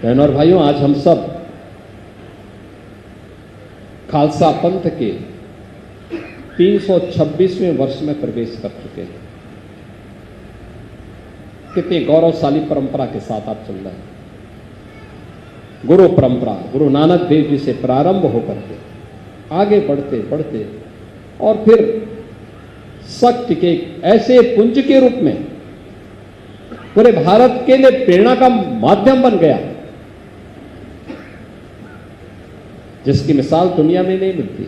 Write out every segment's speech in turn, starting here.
बहनों और भाइयों, आज हम सब खालसा पंथ के 326वें वर्ष में प्रवेश कर चुके हैं। कितनी गौरवशाली परंपरा के साथ आप चल रहे हैं। गुरु परंपरा गुरु नानक देव जी से प्रारंभ होकर के आगे बढ़ते बढ़ते और फिर शक्ति के ऐसे पुंज के रूप में पूरे भारत के लिए प्रेरणा का माध्यम बन गया, जिसकी मिसाल दुनिया में नहीं मिलती,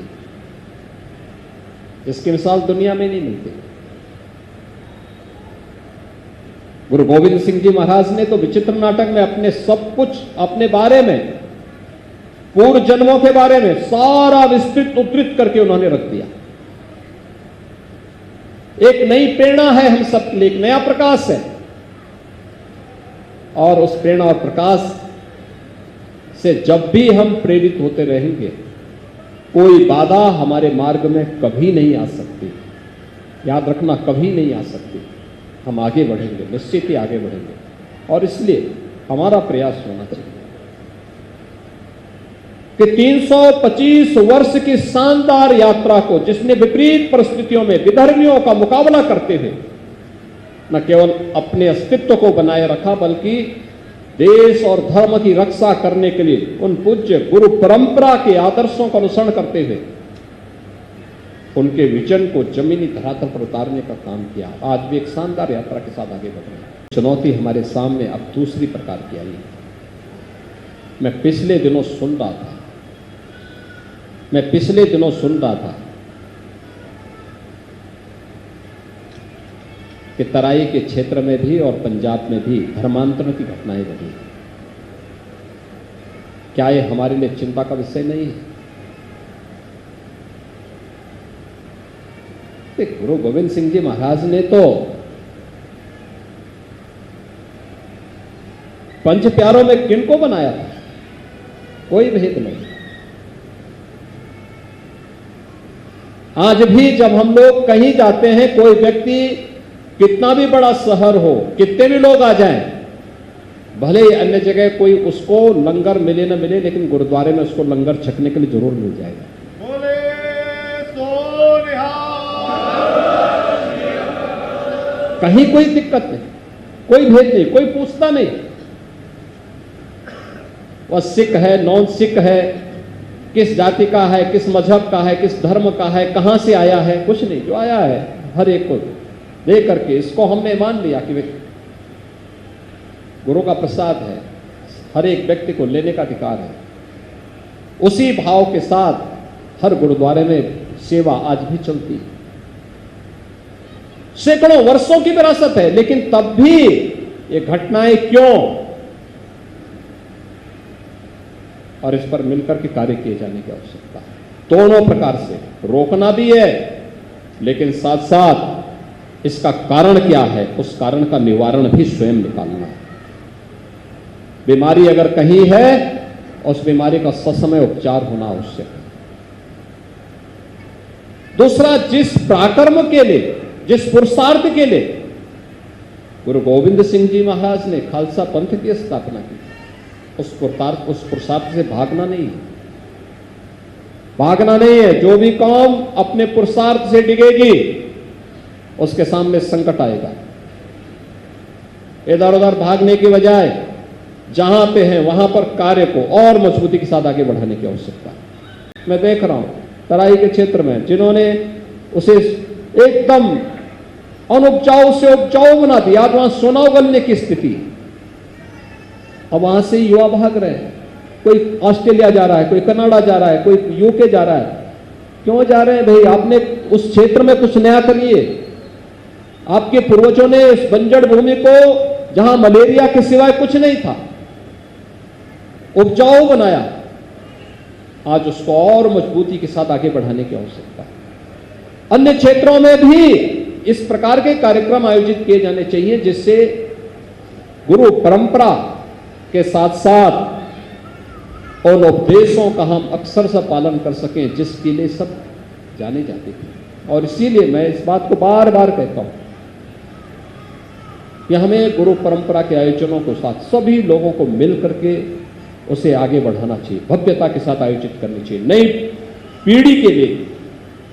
जिसकी मिसाल दुनिया में नहीं मिलती। गुरु गोविंद सिंह जी महाराज ने तो विचित्र नाटक में अपने सब कुछ अपने बारे में, पूर्व जन्मों के बारे में सारा विस्तृत उद्धृत करके उन्होंने रख दिया। एक नई प्रेरणा है हम सब के लिए, एक नया प्रकाश है, और उस प्रेरणा और प्रकाश से जब भी हम प्रेरित होते रहेंगे, कोई बाधा हमारे मार्ग में कभी नहीं आ सकती। याद रखना, कभी नहीं आ सकती। हम आगे बढ़ेंगे, निश्चित ही आगे बढ़ेंगे, और इसलिए हमारा प्रयास होना चाहिए कि 325 वर्ष की शानदार यात्रा को, जिसने विपरीत परिस्थितियों में विधर्मियों का मुकाबला करते हुए न केवल अपने अस्तित्व को बनाए रखा, बल्कि देश और धर्म की रक्षा करने के लिए उन पूज्य गुरु परंपरा के आदर्शों का अनुसरण करते हुए उनके विजन को जमीनी धरातल पर उतारने का काम किया। आज भी एक शानदार यात्रा के साथ आगे बढ़ रहे हैं। चुनौती हमारे सामने अब दूसरी प्रकार की आई है। मैं पिछले दिनों सुन रहा था कि तराई के क्षेत्र में भी और पंजाब में भी धर्मांतरण की घटनाएं बढ़ी। क्या ये हमारे लिए चिंता का विषय नहीं है? गुरु गोविंद सिंह जी महाराज ने तो पंच प्यारों में किनको बनाया था? कोई भेद नहीं। आज भी जब हम लोग कहीं जाते हैं, कोई व्यक्ति कितना भी बड़ा शहर हो, कितने भी लोग आ जाएं, भले ही अन्य जगह कोई उसको लंगर मिले न मिले, लेकिन गुरुद्वारे में उसको लंगर छकने के लिए जरूर मिल जाएगा। कहीं कोई दिक्कत नहीं, कोई भेद नहीं, कोई पूछता नहीं वह सिख है, नॉन सिख है, किस जाति का है, किस मजहब का है, किस धर्म का है, कहां से आया है, कुछ नहीं। जो आया है हर एक को दे करके इसको हमने मान लिया कि गुरु का प्रसाद है, हर एक व्यक्ति को लेने का अधिकार है। उसी भाव के साथ हर गुरुद्वारे में सेवा आज भी चलती है। सैकड़ों वर्षों की विरासत है, लेकिन तब भी ये घटनाएं क्यों? और इस पर मिलकर के कार्य किए जाने की आवश्यकता है। दोनों प्रकार से रोकना भी है, लेकिन साथ साथ इसका कारण क्या है, उस कारण का निवारण भी स्वयं निकालना है। बीमारी अगर कहीं है, उस बीमारी का ससमय उपचार होना आवश्यक है। दूसरा, जिस पराक्रम के लिए, जिस पुरुषार्थ के लिए गुरु गोविंद सिंह जी महाराज ने खालसा पंथ की स्थापना की, उस पुरुषार्थ से भागना नहीं है। भागना नहीं है। जो भी कौम अपने पुरुषार्थ से डिगेगी, उसके सामने संकट आएगा। इधर उधर भागने की बजाय जहां पे है वहां पर कार्य को और मजबूती के साथ आगे बढ़ाने की आवश्यकता है। मैं देख रहा हूं तराई के क्षेत्र में जिन्होंने उसे एकदम अनुपजाऊ से उपजाऊ बना दिया, आज वहां सोना उगलने की स्थिति। अब वहां से युवा भाग रहे हैं। कोई ऑस्ट्रेलिया जा रहा है, कोई कनाडा जा रहा है, कोई यूके जा रहा है। क्यों जा रहे हैं भाई? आपने उस क्षेत्र में कुछ नया करिए। आपके पूर्वजों ने इस बंजर भूमि को, जहां मलेरिया के सिवाय कुछ नहीं था, उपजाऊ बनाया। आज उसको और मजबूती के साथ आगे बढ़ाने की आवश्यकता है। अन्य क्षेत्रों में भी इस प्रकार के कार्यक्रम आयोजित किए जाने चाहिए, जिससे गुरु परंपरा के साथ साथ उन उपदेशों का हम अक्सर से पालन कर सकें, जिसके लिए सब जाने जाते थे। और इसीलिए मैं इस बात को बार बार कहता हूं कि हमें गुरु परंपरा के आयोजनों के साथ सभी लोगों को मिल करके उसे आगे बढ़ाना चाहिए, भव्यता के साथ आयोजित करनी चाहिए। नई पीढ़ी के लिए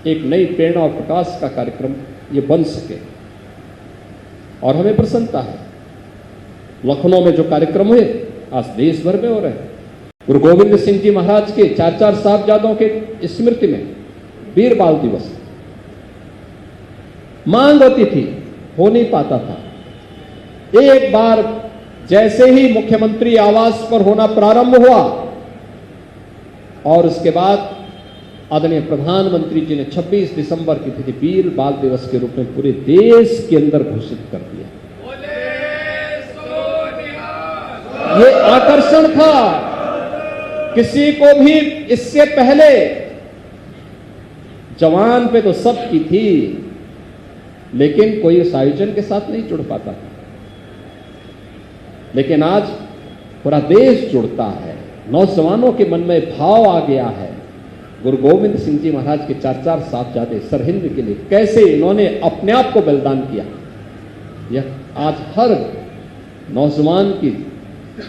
एक नई प्रेरणा और प्रकाश का कार्यक्रम ये बन सके। और हमें प्रसन्नता है, लखनऊ में जो कार्यक्रम हुए आज देश भर में हो रहे हैं। गुरु गोविंद सिंह जी महाराज के 4 साहबजादों के स्मृति में वीर बाल दिवस मांग होती थी, हो नहीं पाता था। एक बार जैसे ही मुख्यमंत्री आवास पर होना प्रारंभ हुआ और उसके बाद आदरणीय प्रधानमंत्री जी ने 26 दिसंबर की तिथि वीर बाल दिवस के रूप में पूरे देश के अंदर घोषित कर दिया। ये आकर्षण था, किसी को भी इससे पहले जवान पे तो सबकी थी, लेकिन कोई उस आयोजन के साथ नहीं जुड़ पाता था। लेकिन आज पूरा देश जुड़ता है, नौजवानों के मन में भाव आ गया है। गुरु गोविंद सिंह जी महाराज के 4 साहबजादे सरहिंद के लिए कैसे इन्होंने अपने आप को बलिदान किया, यह आज हर नौजवान की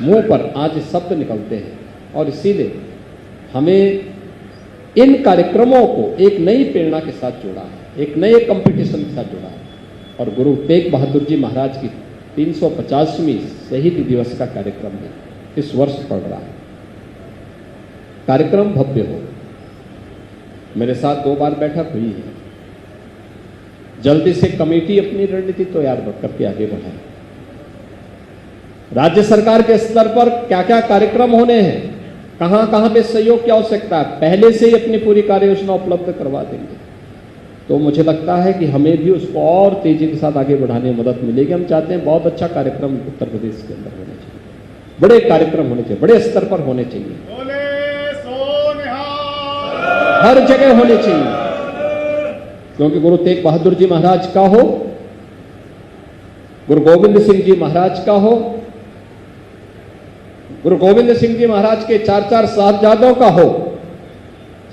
मुंह पर आज शब्द निकलते हैं। और इसीलिए हमें इन कार्यक्रमों को एक नई प्रेरणा के साथ जोड़ा है, एक नए कंपटीशन के साथ जोड़ा है। और गुरु तेग बहादुर जी महाराज की 350वीं शहीद दिवस का कार्यक्रम है, इस वर्ष पड़ रहा है। कार्यक्रम भव्य हो, मेरे साथ 2 बार बैठक हुई है। जल्दी से कमेटी अपनी रणनीति तैयार करके आगे बढ़ाए। राज्य सरकार के स्तर पर क्या क्या कार्यक्रम होने हैं, कहां कहां पे सहयोग की आवश्यकता है, पहले से ही अपनी पूरी कार्य योजना उपलब्ध करवा देंगे। तो मुझे लगता है कि हमें भी उसको और तेजी के साथ आगे बढ़ाने में मदद मिलेगी। हम चाहते हैं बहुत अच्छा कार्यक्रम उत्तर प्रदेश के अंदर होना चाहिए, बड़े कार्यक्रम होने चाहिए, बड़े स्तर पर होने चाहिए, हर जगह होने चाहिए। क्योंकि गुरु तेग बहादुर जी महाराज का हो, गुरु गोविंद सिंह जी महाराज का हो, गुरु गोविंद सिंह जी महाराज के 4 साहबजादों का हो,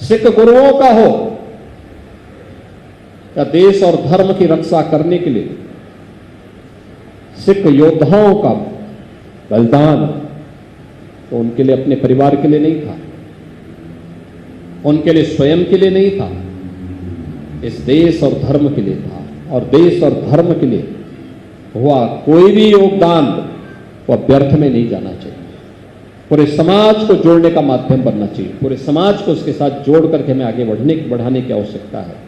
सिख गुरुओं का हो, या देश और धर्म की रक्षा करने के लिए सिख योद्धाओं का बलिदान तो उनके लिए, अपने परिवार के लिए नहीं था, उनके लिए स्वयं के लिए नहीं था, इस देश और धर्म के लिए था। और देश और धर्म के लिए हुआ कोई भी योगदान वह व्यर्थ में नहीं जाना चाहिए, पूरे समाज को जोड़ने का माध्यम बनना चाहिए, पूरे समाज को उसके साथ जोड़ करके हमें आगे बढ़ाने की आवश्यकता है।